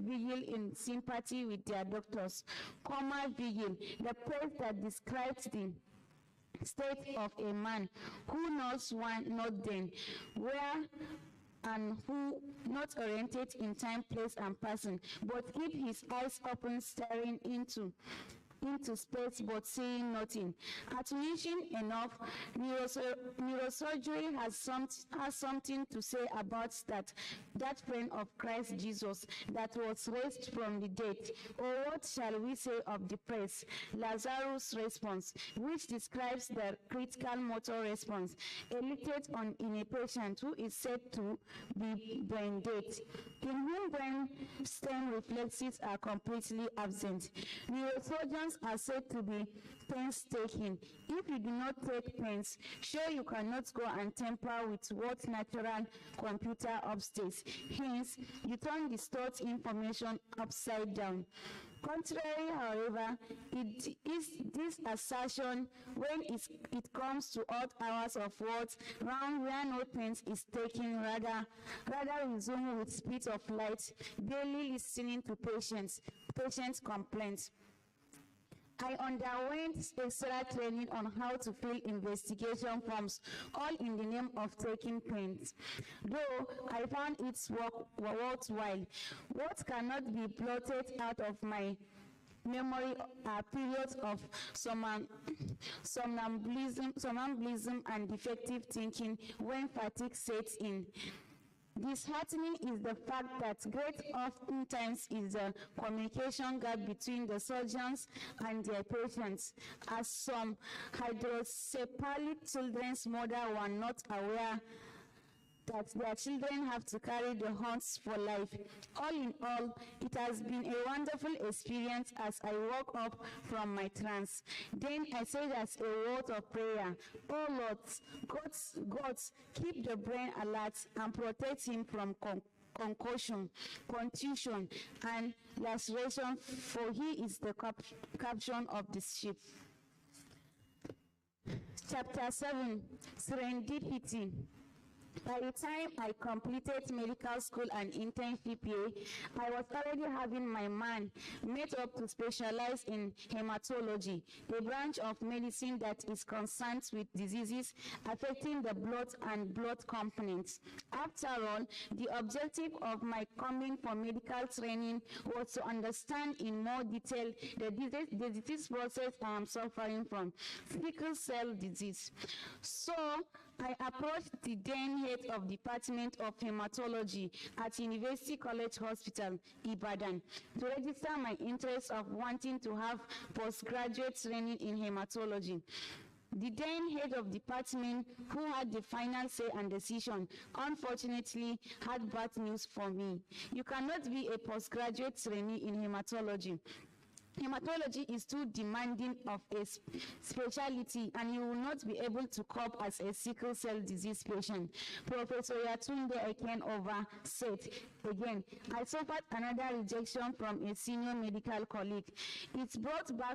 vigil in sympathy with their doctors. Vigil, the place that describes the state of a man who knows one not then, where and who not oriented in time, place, and person, but keep his eyes open, staring into space but saying nothing. Astonishing enough, neurosurgery has something to say about that friend of Christ Jesus that was raised from the dead. Or what shall we say of the press, Lazarus' response, which describes the critical motor response elicited in a patient who is said to be brain dead, in whom brain stem reflexes are completely absent. Neurosurgeons are said to be painstaking. If you do not take pains, sure you cannot go and tamper with what natural computer upstates. Hence, you turn the stored information upside down. Contrary, however, it is this assertion when it comes to odd hours of words round where no pains is taken, rather resume with speed of light, barely listening to patients' complaints. I underwent extra training on how to fill investigation forms, all in the name of taking pains. Though I found its work worthwhile, what cannot be blotted out of my memory are periods of somnambulism and defective thinking when fatigue sets in. Disheartening is the fact that great oftentimes is a communication gap between the surgeons and their patients, as some hydrocephalic children's mothers were not aware that their children have to carry the horns for life. All in all, it has been a wonderful experience as I woke up from my trance. Then I said as a word of prayer, "Oh Lord, God, keep the brain alert and protect him from concussion, contusion, and laceration, for he is the caption of this ship." Chapter 7, Serendipity. By the time I completed medical school and internship here, I was already having my mind made up to specialize in hematology, a branch of medicine that is concerned with diseases affecting the blood and blood components. After all, the objective of my coming for medical training was to understand in more detail the disease process I am suffering from, sickle cell disease. So I approached the then head of Department of Hematology at University College Hospital, Ibadan, to register my interest of wanting to have postgraduate training in hematology. The then head of department, who had the final say and decision, unfortunately had bad news for me. You cannot be a postgraduate trainee in hematology. Hematology is too demanding of a specialty, and you will not be able to cope as a sickle cell disease patient. Professor Yatunde Ekenova said. Again, I suffered another rejection from a senior medical colleague. It brought back